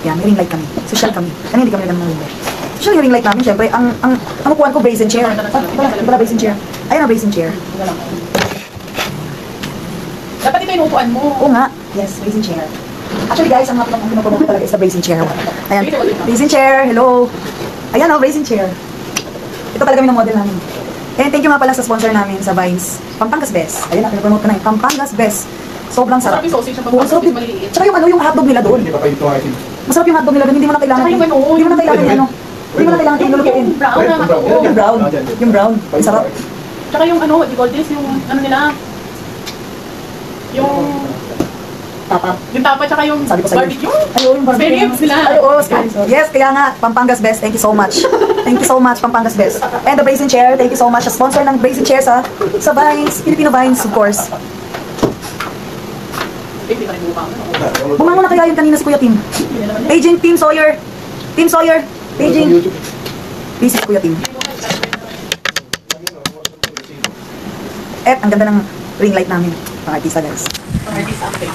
Yan, may ring light kami. Social kami. Kanina hindi kami nagano ng ring light. Social yung ring light namin, syempre. Ang upuan ko, basin chair. Wala basin chair. Ayan ang basin chair. Dapat ito yung upuan mo. Oo nga. Yes, basin chair. Actually guys, ang pinapromote talaga is the basin chair. Ayan, basin chair. Hello. Ayan o, basin chair. Ito talaga yung model namin. And thank you nga pala sa sponsor namin sa Vines. Pampangas Best. Ayan na, pinapromote ko na yun. Pampangas Best. Sobrang sarap. Masarap yung sausage ng Oo, Pampangas sarap Best, yung- maliliit. Tsaka yung yung hotdog nila doon. Masarap yung hotdog nila doon. Hindi mo na kailangan. Tsaka yung ano, Hindi mo na kailangan yung- ano. Hindi mo na kailangan tinulutuin. Yung brown na hotdog. Yung brown. Yung brown. Ang sarap. Tsaka yung ano, what do you call this? Yung ano nila? Yung Tapa. yung tapa tsaka yung Sabi ko sa'yo. barbecue. Ayun, yung barbecue. Spare ribs nila. Ay, oo, spare ribs. Yes, kaya nga, Pampangas Best, thank you so much. Thank you so much, Pampangas Best. And the Basin Chair, thank you so much. Sponsor ng Basin Chair sa Vines, Filipino Vines, of course. Hindi pa rin bukang. Bumangon na kaya yun kanina si Kuya Tim. Paging Team Sawyer. Team Sawyer. Paging. Busy si Kuya Tim. Ang ganda ng ring light namin. Pang-artista, guys.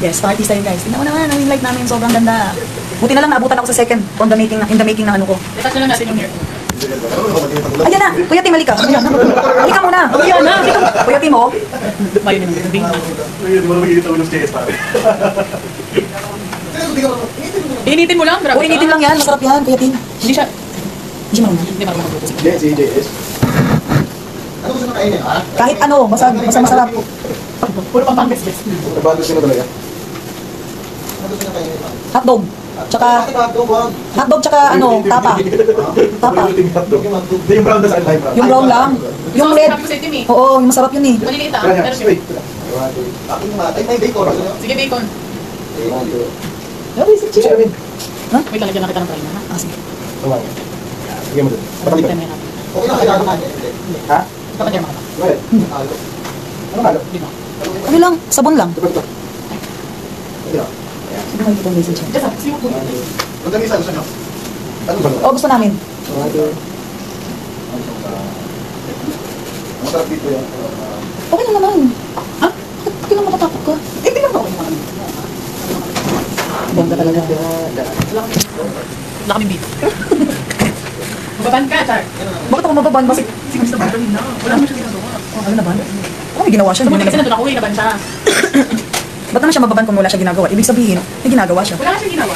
Yes, pang-artista yun, guys. Tingnan mo naman, ang ring light namin, sobrang ganda. Buti na lang naabutan ako sa second in the making ng ano ko. Itas na lang natin yung hair. Ayan na, Kuya Tim, halika. Halika muna. Ayan na. Kuya Tim, oh. Bayo din ng bing. Initin mo lang, grabe. O, initin lang yan, masarap yan, Kuya Tim. Hindi siya. Hindi marunong. Hindi marunong magluto. Hindi, si JS. Ano gusto na kainin, ha? Kahit ano, basta masarap. Puro Pampangas Best. Trabaho gusto na talaga. Ano gusto na kainin, ha? Hotdog. Tsaka, hotdog tsaka ano, tapa. Tapa. Yung brown na saan tayo, brown. Yung brown lang. Yung red. Sarap ko sa itim eh. Oo, yung masarap yun eh. Maliliit ah. Kaya, Pero wait. Aking matay, may bacon. sige, bacon. Sige, Amin. Wait, lalagyan na kita ng prime. Ah, sige. Tumawag. Sige mo dun. Hindi Patalipan. tayo may natin. Okay na, kailangan natin. Ha? Kapag yan mga. Bakit? Ano malo? Hindi mo. Ano lang, sabon lang. Ito. Ito. Sige mo yung message yan. Just siyo po. Huwag kami isa, gusto nyo? Ano ba? Oo, gusto namin. Masarap dito yan. Okay lang naman. Ha? Bakit lang matatakot ka? Eh, hindi naman ako yung mga. Bongga talaga. Wala kaming beef. Mababan ka, Char. Bakit ako mababan? Bakit? Si Mr. Bartolin na. Wala mo siya ginagawa. Oh, ano naban? Oh, may ginawa siya. Kasi nandun ako, inaban siya. Ba't naman siya mababan kung wala siya ginagawa? Ibig sabihin, may ginagawa siya. Wala siyang ginawa.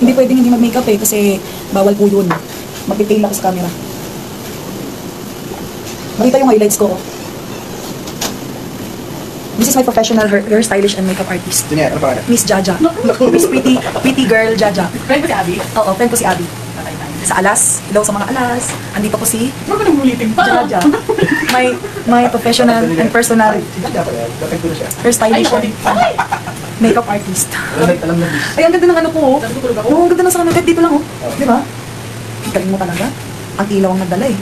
Hindi pwedeng hindi mag-makeup eh, kasi bawal po yun. Mag-detail ako sa camera. Nakita yung highlights ko. This is my professional hair stylist and makeup artist. Sino yan? Ano pangalan? Miss Jaja. Miss pretty girl Jaja. Friend ko si Abby. Oo, friend ko si Abby. Patay tayo. Sa Alas. Hello sa mga Alas. Andito po si Huwag ko nang ulitin pa. Jaja. My professional and personal Dapat yan. Dapat ko na siya. hair stylist Ay, and makeup artist. Alam na. Ay, ang ganda ng ano ko. Oh. Natutulog ako. Oo, ang ganda ng sa kahit dito lang, oh. Di ba? Galing mo talaga. Ang ilaw ang nagdala eh.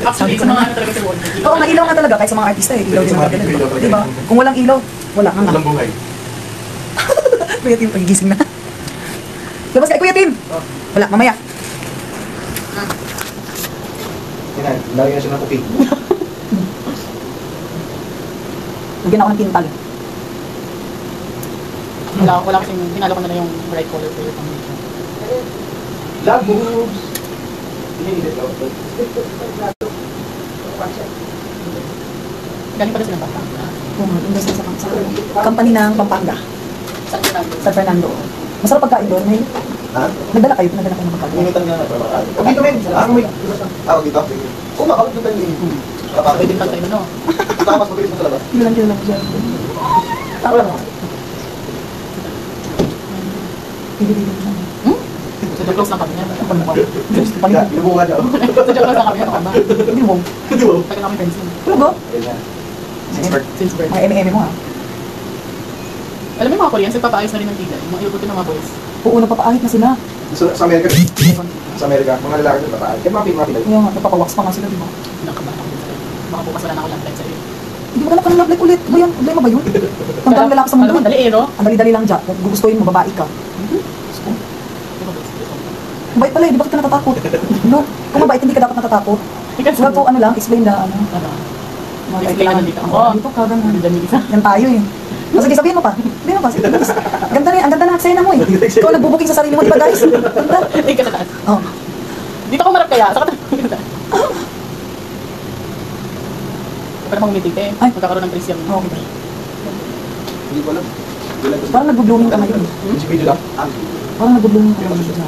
Actually, sa mga ano talaga si Wall. Oo, may ilaw nga talaga. Kahit sa mga artista eh, ilaw din ang nagdala. Di ba? Kung walang ilaw, wala nga nga. Walang buhay. Kuya Tim, pagigising na. Labas kayo, Kuya Tim! Wala, mamaya. Yan, lagyan siya ng puti. Lagyan ako ng tintal. Wala kasing, hinalo ko na lang yung bright color for your foundation. Love moves. Iniinit ako. Galing pala silang bata. Oo, invest na sa company ng Pampanga. Sa Fernando. Sa Fernando. Masarap pagkain doon. May Ha? nagdala kayo ng pagkain. Initan nga na. Pag dito, men. May... Tawag dito? Oo, makawag dito tayo. Pwede din tayo no? Tapos mabilis mo talaga. Kailan siya. Tama lang. Sa jokes lang kami niya. Ang mukha. Yeah, inubukan niya. Sa jokes lang kami. Ano ka ba? Hindi mo. Hindi mo. Tagal kami friends yun. Talaga? Yan yan. Expert. Since birth. Mga eme-eme mo ha. Alam mo yung mga Koreans, nagpapaayos na rin ng tigay. Yung mga ilubutin ng mga boys. Oo, napapaahit na sila. Sa Amerika, sa Amerika, mga lalaki na tataan. Kaya mga Pilay. Kaya nga, napapawax pa nga sila, di ba? Nakabata ko din sa'yo. Baka bukas wala na ako lang friends sa'yo. Hindi mo ganap ka ng love life ulit. Ba yan? Problema ba yun? Ang dami lalaki sa mundo. Alam mo, dali eh, no? Ang dali-dali lang dyan. Kung gustuin mo, babae ka. Mabait pala, di bakit ka natatakot? No? Kung mabait, hindi ka dapat natatakot. Ikaw Wala po, ano lang, explain na, ano. Explain na dito. Dito ka, ganun. Dami isa. Yan tayo eh. O sige, sabihin mo pa. Sabihin mo pa. Sige, bilis. Ganda na, ang ganda na eksena mo eh. Ikaw nagbubuking sa sarili mo, di ba guys? Ganda. Ikaw sa taas. Oh. Dito ko marap kaya. Sa kataas. Para mang umitite. Ay. Magkakaroon ng trace yan. Okay. Hindi ko alam. Parang nagbo-blooming ka ngayon. Yung video lang? Parang nagbo-blooming ka ngayon. Wala.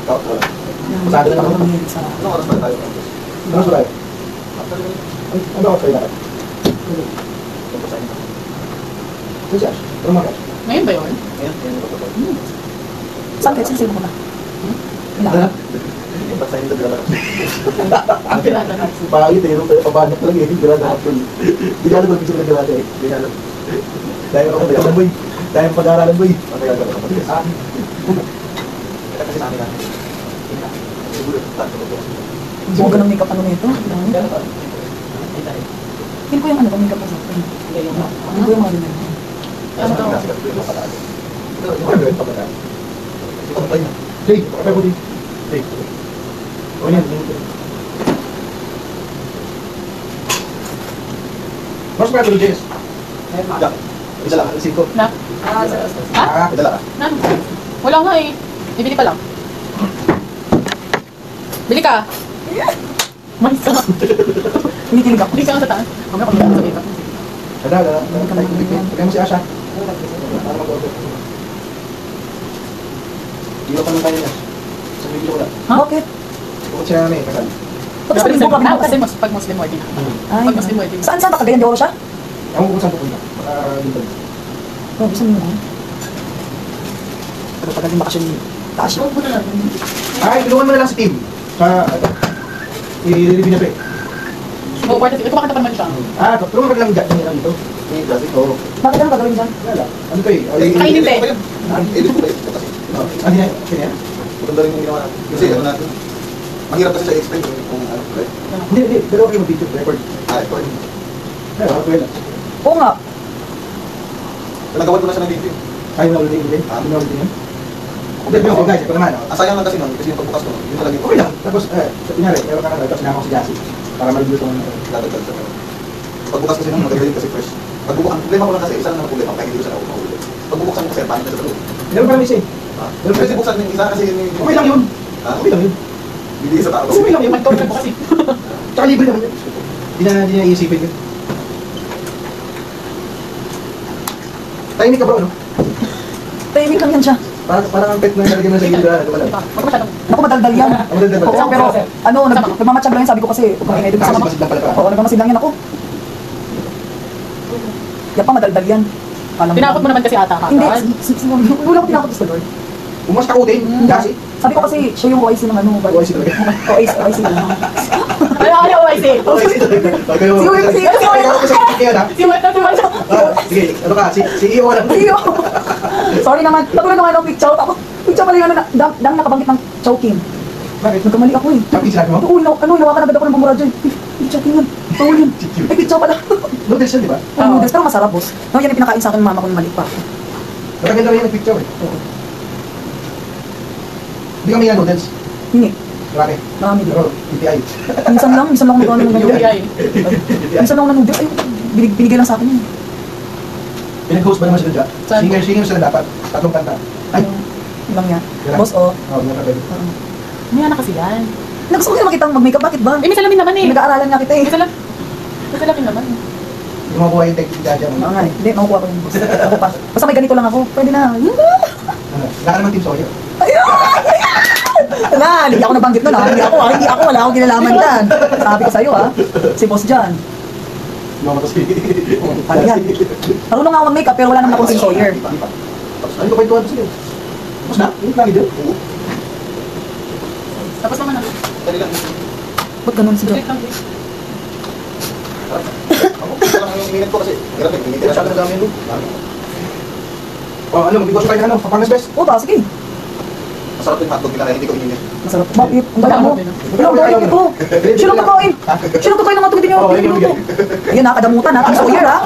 Masado na ako mahilig sa... Anong oras ba tayo? Anong oras ba tayo? Ano oras tayo dapat? Ito siya. Ano mga guys? Ngayon ba yun? Ayan. Saan kayo? Saan mo na? Ano? Yung basahin na dala. Ang pinata na. Pangit eh. Nung pabanyak lang eh. Dala ako. Hindi alam ba picture na dala eh. Hindi alam. Dahil ako pag-aralan boy. Dahil pag-aralan boy. Patay ako. Kasi namin natin. Ang buga ng makeup ano nito. Feel ko yung ano, makeup ko sa akin. Ano ko yung mga ganyan. Ano to? Jay, pakapay ko din. Jay. O yan. Mas pa ito, Jess. Jack, isa lang, alas 5. Na? Ha? Idala ka. Na? Wala nga eh. Bibili pa lang. Bili ka! Mais ka. Tumikilig ako. Bili ka nga sa taas. Huwag na pag-ibig sa dito. Ada. Bigyan mo si Asha. Para mag-order. Hindi pa naman tayo na. Sa video ko lang. Ha? Bakit? Bukod siya namin, kasal. Ba't sabihin mo ka Ah, kasi kasi? pag Muslim wedding. Ay, Pag Muslim wedding. saan ba? Cagayan de Oro siya? Ewan ko kung saan pupunta. Baka dito. Oo, gusto mo yun. Pero tagal yung bakasyon ni Tasha. Ay, tulungan mo na lang si Tim. Sa, ito. I-review niya pa eh. Oo, pwede. Kumakanta pa naman siya. Tulungan ka lang dyan dito. Eh, kasi ito. Bakit ano gagawin dyan? Wala lang. Ano to eh? Kainin ba eh? Edit ko ba eh? Kasi. Ano yan? Sino yan? Maganda rin yung ginawa natin. Kasi ano natin. Mahirap kasi siya i-explain kung ano. Right? Hindi. Pero okay mo video. Record. Record. Wala. Oo nga. Nagawan ko na siya ng video. Ay, naulit din. Naulit din yan. Hindi, pero guys, ito naman. Sayang lang kasi nun, kasi yung pagbukas ko, yun talaga yung... Okay lang. Tapos, kunyari, meron ka na, tapos sinama ko si Jassy. Para mag-review ito ng dadagdag sa mga. Pagbukas kasi nun, maganda yun kasi fresh. Ang problema ko lang kasi, isa lang ang problema, kaya hindi ko siya nakaulit. Pagbubuksan ko kasi, paano na sa loob. Meron pa rin isa eh. Meron kasi buksan yung isa kasi yun. Okay lang yun. Okay lang yun. Bibigay sa tao. Okay lang yun. Mag-tour na bukas eh. Tsaka libre naman yun. Hindi na iisipin yun. Tahimik ka bro, no? Tahimik lang yan siya. Parang ang pet na nalagyan mo sa gilid. Huwag masyadong. Naku, madaldal yan. Madaldal ba? Oo, pero ano, nagmamatsyag lang yan, sabi ko kasi, huwag kang inay, kasama Masid lang pala. Oo, nagmamasid lang yan ako. Yan pa, madaldal yan. Alam mo. Tinakot mo naman kasi ata ka. Hindi, wala ko tinakot sa Lord. Umas takutin, Jassy. Sabi ko kasi, siya yung OIC ng ano. OIC talaga. OIC lang. Ano OIC? OIC talaga. Si Weta, si Weta. Sige, ano ka? CEO na. Iyo. Sorry naman. Patulad naman ako, picture. Ako, picture mali ano, dang nakabanggit ng choking. Bakit? Nagkamali ako eh. Choking sinabi mo? Oo, hinawakan agad ako ng bumura dyan. Choking yun. Bawal yun. Ay, picture pala. Noodles yan, di ba? Oo, noodles. Pero masarap, boss. No, yan yung pinakain sa akin ng mama ko ng mali pa. Matagal na rin yung nag-picture eh. Oo. Hindi kami nga noodles. Hindi. Marami. Marami din. Pero, PTI. Minsan lang ako nagano ng Yung noodles. BI. Minsan lang ako ng noodles. Ay, binigay lang sa akin yun. Pinag-host ba naman sila dyan? Saan? Singer sila dapat. Tatlong kanta. Ay, Yun lang yan. Yan. Boss, oh. Oo, yan na pwede. May anak kasi yan. Gusto ko naman kitang mag-makeup. Bakit ba? Eh, may salamin naman eh. Nag-aaralan nga kita eh. May salamin naman. Hindi mo makuha yung technique dyan. Oo nga eh. Hindi, makukuha ko yun, boss. Ako pa. Basta may ganito lang ako. Pwede na. Wala ka naman Team Sawyer. Ayun! Wala, hindi ako nabanggit nun ha. Hindi ako, wala akong kinalaman dyan. Sabi ko sa'yo ha. Si boss dyan. Mamatas kayo. Ano yan? Marunong nga ako mag-makeup pero wala naman akong si Sawyer. Ano ka kwentuhan sila? Tapos na? Yung lagi din. Tapos naman na. Dali lang. Ba't ganun si John? Wait lang. Ako, ito lang yung minute ko kasi. Hirap eh, minute na siya na dami yun. Oh, ano, magbigos kayo na ano, Papangas Best? Oo ba, sige. Masarap yung hotdog nila, hindi ko ininit. Masarap. Bakit? Ang dami mo. Wala, ang dami ito. Sino kakain? Sino kakain ng hotdog din yung pinuluto? Ayun ha, kadamutan ha. Team Sawyer ha.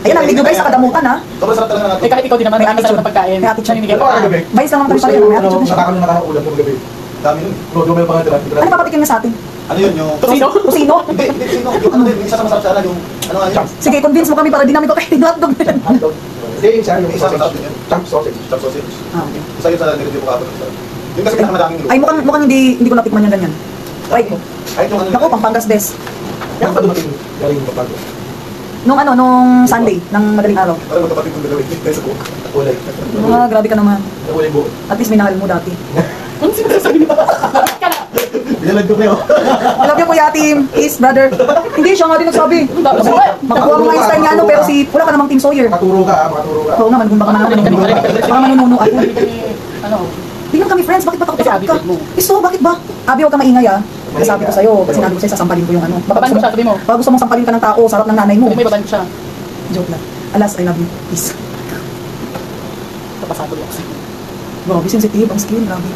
Ayun, narinig nyo guys sa kadamutan ha. Sobrang sarap talaga ng Eh, hotdog. kahit ikaw din naman, May masarap attitude. na pagkain. May attitude. Naninigay Ito ka. kagabi. Bayis naman kami pareho. May attitude na siya. Nakakaroon na nakaulam ko magabi. Dami nun. No, dumay pa nga tira. Ano papatikin na sa atin? Ano yun, yung... Tosino? Tosino? Hindi, sino? Yung ano din, yung isa sa masarap sana, yung... Ano nga yun? Sige, convince mo kami para di namin ko kainin hotdog na yan. Hotdog. Hindi, yung isa, yung Isa sa sausage. yun. Chunk sausage. Chop sausage. Ah, okay. Isa yun sa nilagay ko kapag. Yung kasi pinakamadaming nilo. Ay, mukhang hindi ko natikman yung ganyan. Try ko. Kahit yung ano... Naku, Pampangas best. Yan pa dumating. Galing yung papago. Nung Sunday, ng madaling araw. Parang magkapatid kong dalawin. Beso ko. Kulay. Grabe ka naman. Kulay buo. At least may nahal mo dati. Ano sinasabi nito? Bakit ka na? Binalag ko kayo. I love you, Kuya Tim. Peace, brother. Hindi, siya nga din nagsabi. Makakuha mo Einstein nga, no, pero wala ka namang Team Sawyer. Makaturo ka, makaturo ka. Oo nga, manumba ka naman. Baka manununo ako. Ano? Tingnan kami, friends. Bakit ba takot Kasi ka? Abi, mo. Iso, bakit ba? Abi, huwag ka maingay, ah. Sabi ko sa'yo, pag sinabi ko sa'yo, sasampalin ko yung ano. Baban mo siya, sabi mo. Baka gusto mong sampalin ka ng tao, sarap ng nanay mo. Sabi mo ibaban siya. Joke lang. Alas, I love you. Peace. Napasado lang kasi. Grabe, sensitive ang skin, grabe.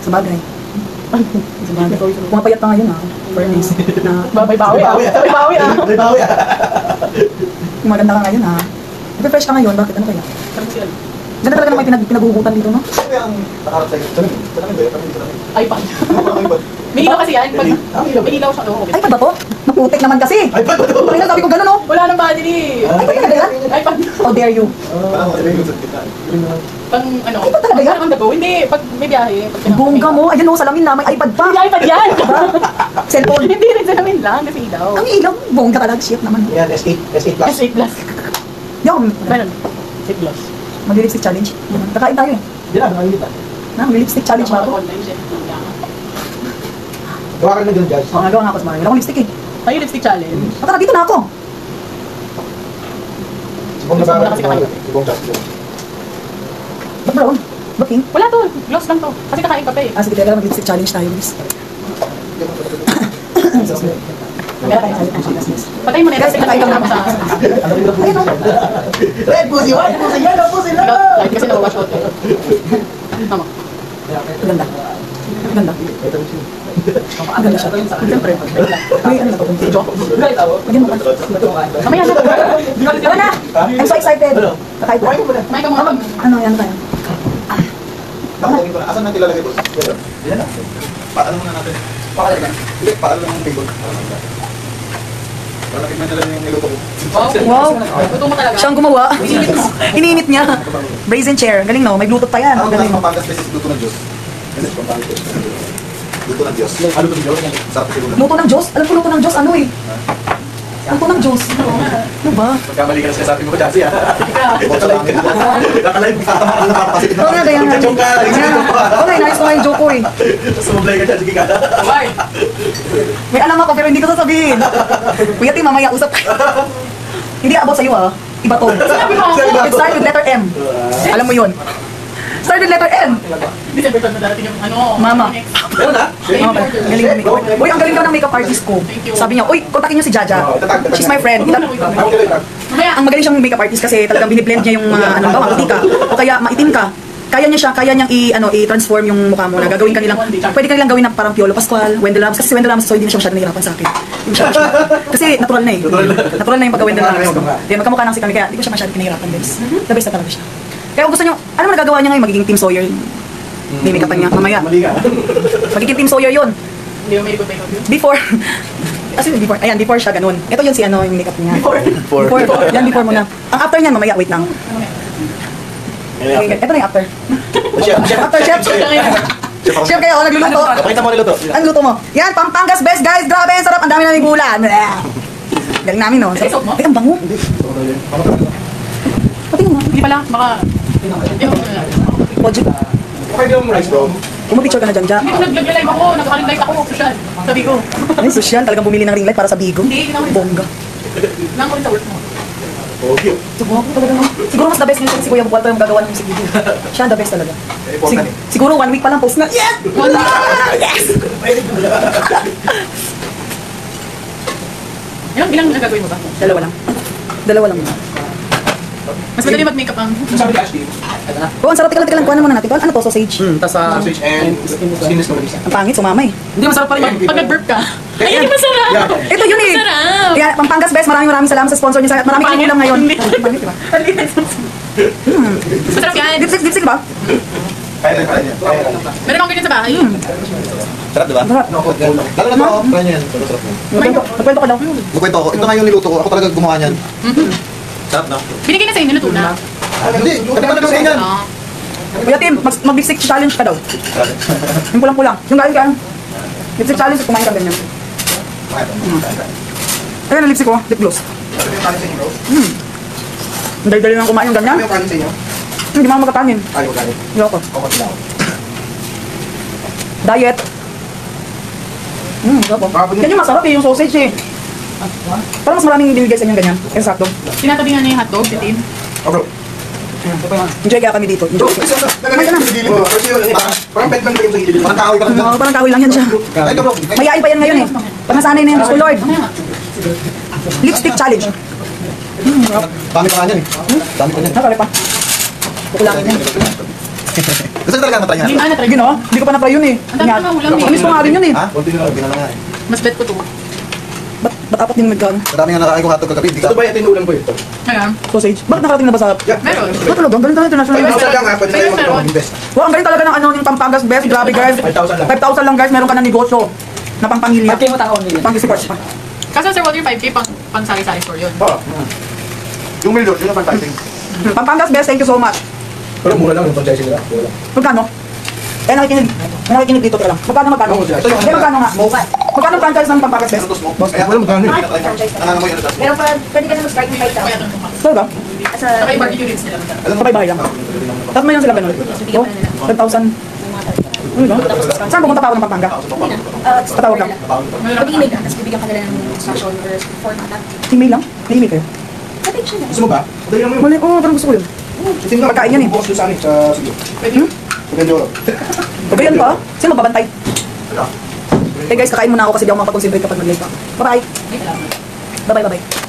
Sa bagay. Sa bagay. Pumapayat pa ngayon, ah. Fairness. Na, Bawi ah. Bawi ah. May bawi ah. maganda ka ngayon, ah. Fresh ka ngayon, bakit? Ano kaya? Parang si ano? Ganda talaga naman yung pinaghuhugutan dito, no? Ano yung nakaharap sa'yo? Salamin. Salamin ba yun? Salamin, salamin. iPad. Ano yung iPad? May ilaw kasi yan. May ilaw siya. Oo, Ay, pa ba to? Naputik naman kasi. Ay, pa to. Kanina sabi ko gano'n, no? wala nang battery. Ay, pa talaga yan? iPad. How dare you? Parang mga sabihin yung sa gitna. Pang ano? IPad talaga yan? Parang on the go. Hindi. Pag may biyahe. Pag Bongga mo. Ayun, no, salamin na. May iPad pa. Hindi iPad yan. Diba? Cellphone. Hindi rin sa namin lang. Kasi ilaw. Ang ilaw. Bongga talaga. Shit naman. Yan, S8. S8 plus. S8 plus. Di ako, Meron. 8 plus. mag-lipstick challenge. Kakain tayo eh. Hindi na, nakalimutan. Mag-lipstick challenge ba ako? Online siya. Gawa ka na dyan, guys. Oo, nagawa nga ako sa mga. Wala akong lipstick eh. Ay, lipstick challenge. At tara, dito na ako. Sibong na ba? Kasi kakain. Sibong just. Ba't brown? Ba't pink? Wala to. Gloss lang to. Kasi kakain ka pa eh. Ah, sige, kaya mag-lipstick challenge tayo, please. Kaya tayo tayo ng business. Patay mo na Guys, kakain ka naman. sa... Ayun, no? Red pussy, white pussy, yellow pussy, Light kasi nawawash out eh. Tama. Ang ganda. Ang ganda. Ang ganda siya. Siyempre. May ano na to? Joke. Lagyan mo ka. Mamaya na. Tara na! I'm so excited. Kakain tayo. May ka mga... Ano, yan tayo. Nakatagin ko na. Asan natin ilalagay, boss? Yan na. Paano muna natin? Hindi, paano lang yung table? Para nakikita nila yung niluto ko. Wow. Gusto mo talaga. Siyang gumawa. Iniinit niya. Brazen chair. Galing no? May Bluetooth pa yan. Ano Galing. ang Pampangas Beses luto ng Diyos? Beses Pampangas Beses luto ng Diyos. Ano luto ng Diyos? Sarap kasi luto. Luto ng Diyos? Alam ko luto ng Diyos, ano eh? Luto ng Diyos. Ano ba? Magkamali ka na sabi mo, Chassi, ha? Ibot sa langit. Nakalive ka. Oo nga, kaya nga. Joke ka. Oo nga, inayos ko nga yung joke ko eh. Sumublay ka dyan, sige ka. Why? May alam ako pero hindi ko sasabihin. Kuya Tim, mamaya usap tayo. Hindi abot sa'yo ah. Iba to. Sinabi mo ako. It start with letter M. Alam mo yun. Start with letter M. December 12 na darating yung ano. Mama. next. Ano na? Mama pala. Galing ng makeup. Uy, ang galing daw ng makeup artist ko. Sabi niya, uy, kontakin niyo si Jaja. She's my friend. Mamaya. Ang magaling siyang makeup artist kasi talagang biniblend niya yung mga ano daw, maputi ka o kaya maitim ka. Kaya niyang i-transform yung mukha mo na gagawin kanilang, pwede kanilang gawin na parang Piolo Pascual, Wendell Ramos, kasi si Wendell Ramos so hindi na siya masyadong nahirapan sa akin. Yung siya, kasi natural na eh. Natural na yung pagka Wendell Ramos. Kaya magkamukha lang si kami, kaya hindi ko siya masyadong pinahirapan guys. The best na talaga siya. Kaya kung gusto niyo, ano mo nagagawa niya ngayon, magiging Team Sawyer. May make-upan niya, mamaya. Mali ka. Magiging Team Sawyer yun. Hindi mo may make-up yun. Before. Before. Ayan, before siya ganun. Ito yun si ano, yung makeup niya. Before. Yan, before muna. Ang after niyan, mamaya, wait lang. Okay, ito na yung after. After, chef. Chef kayo, nagluluto. Pakita mo niluto. Ano luto mo? Yan, Pampangas best guys. Grabe, ang sarap. Ang dami namin gula. Galing namin, no? Ay, soap mo? Ay, ang bango. Pati mo. Hindi pala. Baka... Pojik. Okay, yung rice bro. Pumapicture ka na dyan, dyan. Hindi ko nag-live ako. Nagka-ring light ako. Social. Sabi ko. Ay, social. Talagang bumili ng ring light para sa Bigo. Hindi, hindi Bongga. Nang ko rin sa work mo. Okay. Siguro talaga no? Siguro mas the best nito si Kuya Bukwal pa yung gagawa ng music video. Siya ang the best talaga. Important eh. Siguro 1 week pa lang post na. Yes! Yes! Ilang nagagawin mo ba? Dalawa lang. Dalawa lang. Mas madali mag-makeup ang... Sabi ka, Ashley. Oh, ang sarap. Teka lang. Kuhanan muna natin. Ano to? Sausage. Tas sausage and skinless mo rin. Ang pangit, sumama eh. Hindi, masarap pa rin yan. Pag nag-burp ka. Ay, hindi masarap! Yeah. Ito yun eh. Masarap! Kaya Pampangas best. Maraming salamat sa sponsor niya. Maraming kinulang ngayon. Hindi. Pangit, diba? Masarap yan! Dipstick ba? Kaya tayo, kaya niya. Kaya lang. Meron akong ganyan sa bahay. Sarap, di ba? Sarap. Lalo na to, try nyo yan. Sobrang sarap yan. Nagkwento ko daw. Magkwento ako, ito nga yung niluto ko. Ako talaga gumawa niyan. Sarap na. Binigay na sa inyo, luto na. Hindi, pati pa nagsayin yan. Ah. Kuya Tim, mag-lipstick challenge ka daw. Yung pulang-pulang. Yung galing ka. Lipstick challenge, kumain ka ganyan. Ayun ang lipstick ko, lip gloss. Ang dali-dali lang kumain yung ganyan. Ano yung kanin sa inyo? Hindi mo magkakanin. Ay, huwag kanin. Hindi ako. Ako sila ako. Diet. Gapo. Yan yung masarap eh, yung sausage eh. Parang mas maraming binigay sa inyo ganyan. Kaya sakto. Tinatabi nga niya yung hotdog, si Tim. Oh, bro. Enjoy kaya kami dito. Bro, Enjoy. parang pet lang kayo sa gilid. Parang kahoy ka lang dyan. Parang kahoy lang yan siya. Ay, ito bro. Mayain pa yan ngayon eh. Pag nasanay na yan, Gusto Lord. Mamaya nga. Lipstick challenge. Dami pa nga yan eh. Dami pa yan. Nakari pa. Kukulangin yan. Gusto talaga natry Hindi niya? na na-try. Sige no? Hindi ko pa na-try yun eh. Ang dami na ulam eh. Miss ko nga rin yun eh. Ha? Kunti na lang nga eh. Mas bet ko to. Ba't apat din magkano? Madami nga nakakain ko hotdog kagabi. Hindi ka. Ito ba ito yung ulam ko ito? Kaya, Sausage. Bakit nakarating na ba sa... meron. Ba't talaga? Ang galing talaga international. Ayun, Best. lang ha, pwede tayo Meron. mag-invest. Wow, ang galing talaga ng ano yung Pampangas Best. Grabe guys. 5,000 lang. 5,000 lang guys. Meron ka na negosyo. Na pang pamilya. Pang support pa. Kaso Sir Walter, 5K pang sari-sari store yun. Oo. Yung million, yun ang fantastic. Pampangas Best, thank you so much. Pero mura lang yung franchising nila. Mura lang. Magkano? Nakikinig dito ka lang. Magkano? Ito yung- Magkano nga? Magkano franchise ng Pampangas Best? Ito smoke. Kaya wala magkano eh. Nangangamoy ano tas. Pero pwede ka na mag-start ng Kaya 5,000. ito tumakas. Talaga? Sa Saka yung barbecue ribs nila. Sabay bahay lang. Tapos may lang sila ganun. Oh, 5,000. Ano ba? Saan pupunta pa ako ng Pampanga? Patawag lang. Pag-email ka, tapos bibigyan ka nila ng instruction or format. Email lang? May email kayo? Sabi siya na. Gusto mo ba? Dali lang mo yun. Mali, parang gusto ko yun. Tingnan Pagkain yan eh. Bukas doon sa amin, sa studio. Pwede yun. Sa Ganjoro. Pagkain pa? Sino magbabantay? Eh guys, kakain muna ako kasi di ako makapag-concentrate kapag mag-live pa. Bye-bye. Ay, salamat. Bye-bye.